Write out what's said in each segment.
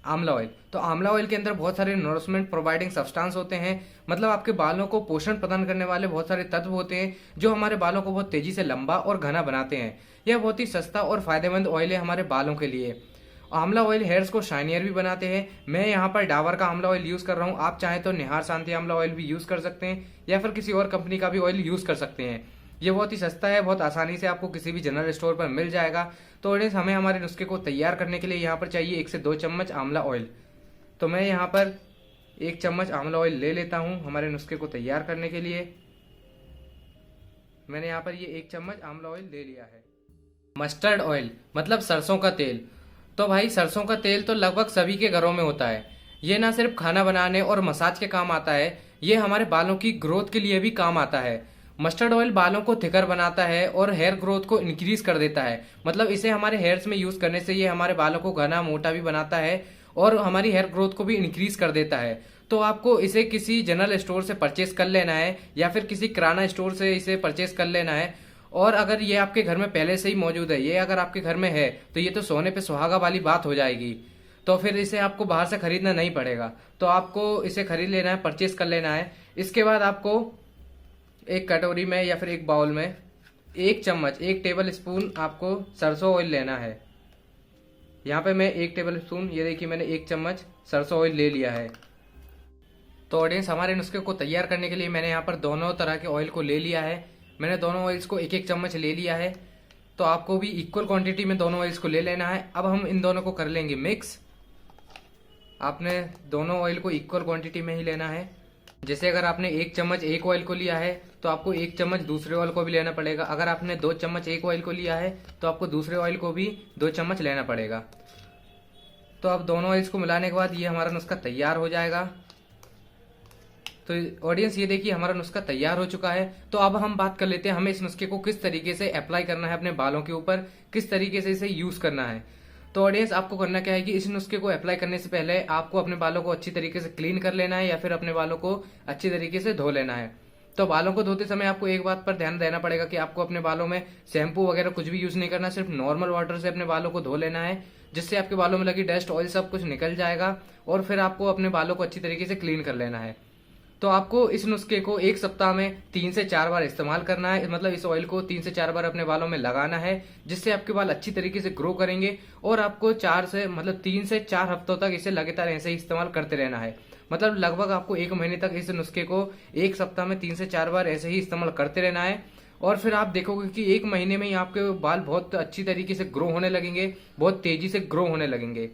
आंवला ऑयल। तो आंवला ऑयल के अंदर बहुत सारे नोरिशमेंट प्रोवाइडिंग सब्सटेंस होते हैं, मतलब आपके बालों को पोषण प्रदान करने वाले बहुत सारे तत्व होते हैं जो हमारे बालों को बहुत तेजी से लंबा और घना बनाते हैं। यह बहुत ही सस्ता और फायदेमंद ऑयल है हमारे बालों के लिए। आंवला ऑयल हेयर्स को शाइनियर भी बनाते हैं। मैं यहाँ पर डाबर का आंवला ऑयल यूज कर रहा हूँ, आप चाहें तो निहार शांति आंवला ऑयल भी यूज कर सकते हैं या फिर किसी और कंपनी का भी ऑयल यूज कर सकते हैं। ये बहुत ही सस्ता है, बहुत आसानी से आपको किसी भी जनरल स्टोर पर मिल जाएगा। तो ऑडियंस, हमें हमारे नुस्खे को तैयार करने के लिए यहाँ पर चाहिए 1 से 2 चम्मच आंवला ऑयल। तो मैं यहाँ पर 1 चम्मच आंवला ऑयल ले लेता हूँ हमारे नुस्खे को तैयार करने के लिए। मैंने यहाँ पर ये 1 चम्मच आंवला ऑयल ले लिया है। मस्टर्ड ऑयल मतलब सरसों का तेल। तो भाई, सरसों का तेल तो लगभग सभी के घरों में होता है। ये ना सिर्फ खाना बनाने और मसाज के काम आता है, ये हमारे बालों की ग्रोथ के लिए भी काम आता है। मस्टर्ड ऑयल बालों को थिकर बनाता है और हेयर ग्रोथ को इंक्रीज कर देता है। मतलब इसे हमारे हेयर्स में यूज करने से ये हमारे बालों को घना मोटा भी बनाता है और हमारी हेयर ग्रोथ को भी इंक्रीज कर देता है। तो आपको इसे किसी जनरल स्टोर से परचेस कर लेना है या फिर किसी किराना स्टोर से इसे परचेस कर लेना है। और अगर ये आपके घर में पहले से ही मौजूद है, ये अगर आपके घर में है, तो ये तो सोने पे सुहागा वाली बात हो जाएगी। तो फिर इसे आपको बाहर से खरीदना नहीं पड़ेगा। तो आपको इसे खरीद लेना है, परचेस कर लेना है। इसके बाद आपको एक कटोरी में या फिर एक बाउल में 1 चम्मच, 1 टेबल स्पून आपको सरसों ऑयल लेना है। यहाँ पे मैं 1 टेबल स्पून, ये देखिए मैंने 1 चम्मच सरसों ऑयल ले लिया है। तो ऑडियंस, हमारे नुस्खे को तैयार करने के लिए मैंने यहाँ पर दोनों तरह के ऑयल को ले लिया है। मैंने दोनों ऑयल्स को 1-1 चम्मच ले लिया है। तो आपको भी इक्वल क्वांटिटी में दोनों ऑयल्स को ले लेना है। अब हम इन दोनों को कर लेंगे मिक्स। आपने दोनों ऑयल को इक्वल क्वांटिटी में ही लेना है। जैसे अगर आपने 1 चम्मच एक ऑयल को लिया है तो आपको 1 चम्मच दूसरे ऑयल को भी लेना पड़ेगा। अगर आपने 2 चम्मच एक ऑयल को लिया है तो आपको दूसरे ऑयल को भी 2 चम्मच लेना पड़ेगा। तो अब दोनों ऑयल्स को मिलाने के बाद ये हमारा नुस्खा तैयार हो जाएगा। तो ऑडियंस, ये देखिए हमारा नुस्खा तैयार हो चुका है। तो अब हम बात कर लेते हैं हमें इस नुस्खे को किस तरीके से अप्लाई करना है अपने बालों के ऊपर, किस तरीके से इसे यूज करना है। तो ऑडियंस, आपको करना क्या है कि इस नुस्खे को अप्लाई करने से पहले आपको अपने बालों को अच्छी तरीके से क्लीन कर लेना है या फिर अपने बालों को अच्छी तरीके से धो लेना है। तो बालों को धोते समय आपको एक बात पर ध्यान देना पड़ेगा कि आपको अपने बालों में शैम्पू वगैरह कुछ भी यूज नहीं करना, सिर्फ नॉर्मल वाटर से अपने बालों को धो लेना है, जिससे आपके बालों में लगी डस्ट ऑयल सब कुछ निकल जाएगा और फिर आपको अपने बालों को अच्छी तरीके से क्लीन कर लेना है। तो आपको इस नुस्खे को 1 सप्ताह में 3 से 4 बार इस्तेमाल करना है। मतलब इस ऑयल को 3 से 4 बार अपने बालों में लगाना है, जिससे आपके बाल अच्छी तरीके से ग्रो करेंगे। और आपको 3 से 4 हफ्तों तक इसे लगातार ऐसे ही इस्तेमाल करते रहना है। मतलब लगभग आपको 1 महीने तक इस नुस्खे को 1 सप्ताह में 3 से 4 बार ऐसे ही इस्तेमाल करते रहना है। और फिर आप देखोगे कि 1 महीने में ही आपके बाल बहुत अच्छी तरीके से ग्रो होने लगेंगे, बहुत तेजी से ग्रो होने लगेंगे।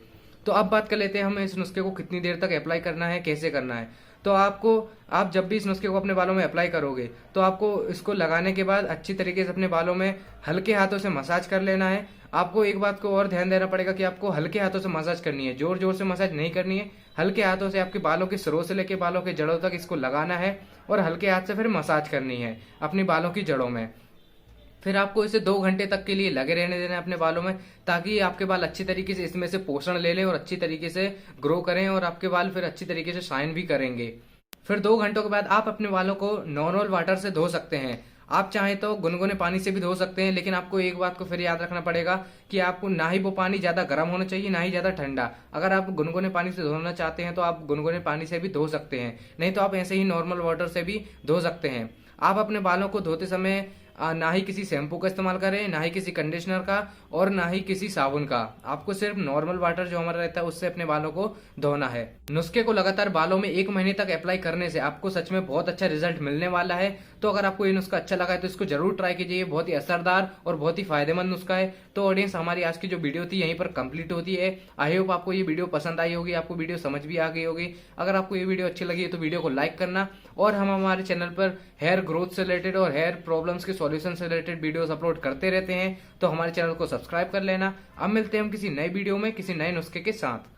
तो अब बात कर लेते हैं हमें इस नुस्खे को कितनी देर तक अप्लाई करना है, कैसे करना है। तो आप जब भी इस नुस्खे को अपने बालों में अप्लाई करोगे तो आपको इसको लगाने के बाद अच्छी तरीके से अपने बालों में हल्के हाथों से मसाज कर लेना है। आपको एक बात को और ध्यान देना पड़ेगा कि आपको हल्के हाथों से मसाज करनी है, जोर जोर से मसाज नहीं करनी है। हल्के हाथों से आपके बालों के सिरों से लेकर बालों के जड़ों तक इसको लगाना है और हल्के हाथ से फिर मसाज करनी है अपनी बालों की जड़ों में। फिर आपको इसे 2 घंटे तक के लिए लगे रहने देना है अपने बालों में, ताकि आपके बाल अच्छी तरीके से इसमें से पोषण ले लें और अच्छी तरीके से ग्रो करें और आपके बाल फिर अच्छी तरीके से शाइन भी करेंगे। फिर 2 घंटों के बाद आप अपने बालों को नॉर्मल वाटर से धो सकते हैं। आप चाहें तो गुनगुने पानी से भी धो सकते हैं, लेकिन आपको एक बात को फिर याद रखना पड़ेगा कि आपको ना ही वो पानी ज्यादा गर्म होना चाहिए, ना ही ज्यादा ठंडा। अगर आप गुनगुने पानी से धोना चाहते हैं तो आप गुनगुने पानी से भी धो सकते हैं, नहीं तो आप ऐसे ही नॉर्मल वाटर से भी धो सकते हैं। आप अपने बालों को धोते समय ना ही किसी शैम्पू का इस्तेमाल करें, ना ही किसी कंडीशनर का और ना ही किसी साबुन का। आपको सिर्फ नॉर्मल वाटर जो हमारा रहता है उससे अपने बालों को धोना है। नुस्खे को लगातार बालों में 1 महीने तक अप्लाई करने से आपको सच में बहुत अच्छा रिजल्ट मिलने वाला है। तो अगर आपको ये नुस्खा अच्छा लगा है तो इसको जरूर ट्राई कीजिए। बहुत ही असरदार और बहुत ही फायदेमंद नुस्खा है। तो ऑडियंस, हमारी आज की जो वीडियो थी यहीं पर कंप्लीट होती है। आई होप आपको ये वीडियो पसंद आई होगी, आपको वीडियो समझ भी आ गई होगी। अगर आपको ये वीडियो अच्छी लगी है तो वीडियो को लाइक करना। और हम हमारे चैनल पर हेयर ग्रोथ से रिलेटेड और हेयर प्रॉब्लम्स के सॉल्यूशन से रिलेटेड वीडियोस अपलोड करते रहते हैं, तो हमारे चैनल को सब्सक्राइब कर लेना। अब मिलते हैं हम किसी नए वीडियो में किसी नए नुस्खे के साथ।